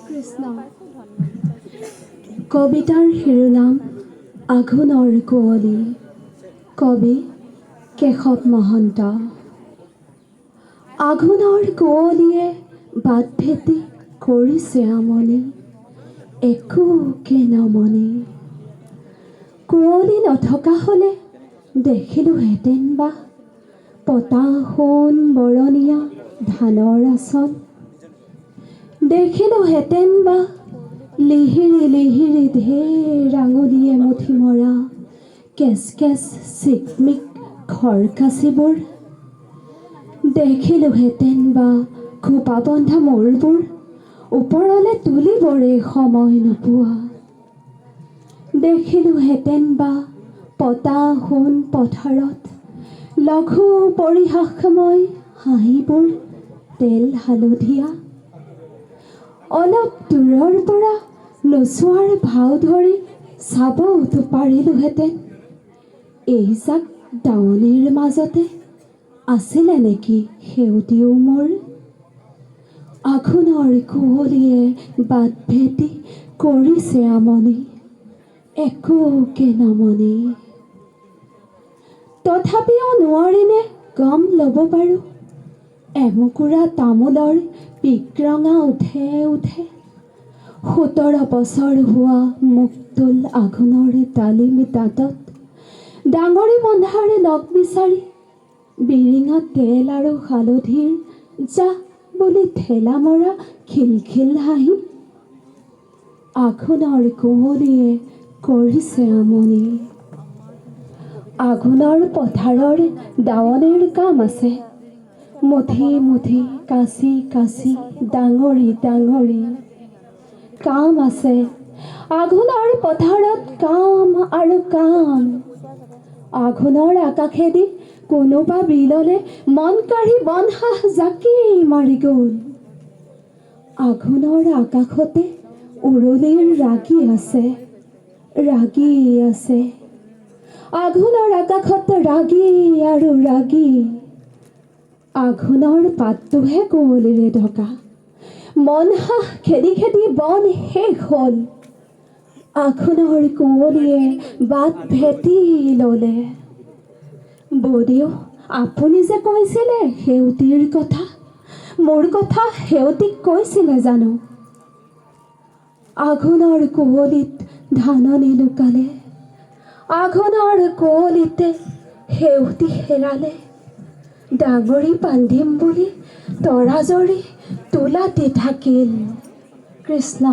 কৃষ্ণ। কবিতাৰ শিৰোনাম আঘোণৰ কুঁৱলী। কবি কেশৱ মহন্ত। আঘোণৰ কুঁৱলীয়ে বাট ভেটি কৰিছে আমনি, একোকে নমনি। কুঁৱলী নথকা হ'লে দেখিলোহেঁতেন বা পতা সোণ বৰণীয়া ধানৰ আচল। দেখিলোহেঁতেন বা লিহিৰি লিহিৰি ঢেৰ আঙুলিয়ে মুঠি মৰা কেচ কেচ চিকমিক খৰকাচিবোৰ। দেখিলোহেঁতেন বা খোপা বন্ধা মূৰবোৰ ওপৰলৈ তুলিবৰে সময় নোপোৱা। দেখিলোহেঁতেন বা পতা সোণ পথাৰত লঘু পৰিহাসময় হাঁহিবোৰ তেল হালধীয়া। অলপ দূৰৰ পৰা নোচোৱাৰ ভাও ধৰি চাবতো পাৰিলোহেঁতেন, এইজাক দাৱনিৰ মাজতে আছিলে নেকি সেউতীও মোৰ। আঘোণৰ কুঁৱলীয়ে বাট ভেটি কৰিছে আমনি, একোকে নমনি। তথাপিও নোৱাৰিনে গম ল'ব পাৰোঁ, এমুকুৰা তামোলৰ পিকৰঙা উঠে উঠে 17 বছৰ হোৱা মুক্তুল আঘোণৰ ডালিম দাঁতত ডাঙৰি বন্ধাৰ লগ বিচাৰি বিৰিঙা তেল আৰু হালধিৰ যা বুলি ঠেলা মৰা খিলখিল হাঁহি। আঘোণৰ কুঁৱলীয়ে কৰিছে আমনি। আঘোণৰ পথাৰৰ দাৱনিৰ কাম আছে, মুঠি মুঠি কাচি কাচি ডাঙৰি ডাঙৰি। কাম আছে আঘোণৰ পথাৰত, কাম আৰু কাম। আঘোণৰ আকাশেদি কোনোবা বিললে মন কাঢ়ি বনহাঁহ জাকি মাৰি গ'ল। আঘোণৰ আকাশতে উৰুলিৰ ৰাগী আছে, ৰাগী আছে। আঘোণৰ আকাশত ৰাগী আৰু ৰাগী। আঘোণৰ পাতটোহে কুঁৱলীৰে ঢকা, মন হাঁহ খেদি খেদি বন শেষ হ'ল। আঘোণৰ কুঁৱলীয়ে বাট ভেটি ল'লে। বৌদেউ, আপুনি যে কৈছিলে সেউতীৰ কথা, মোৰ কথা সেউতীক কৈছিলে জানো? আঘোণৰ কুঁৱলীত ধাননি লুকালে, আঘোণৰ কুঁৱলীতে সেউতী হেৰালে। ডাঙৰি বান্ধিম বুলি তৰাজৰী তোলাতে থাকিল। কৃষ্ণ।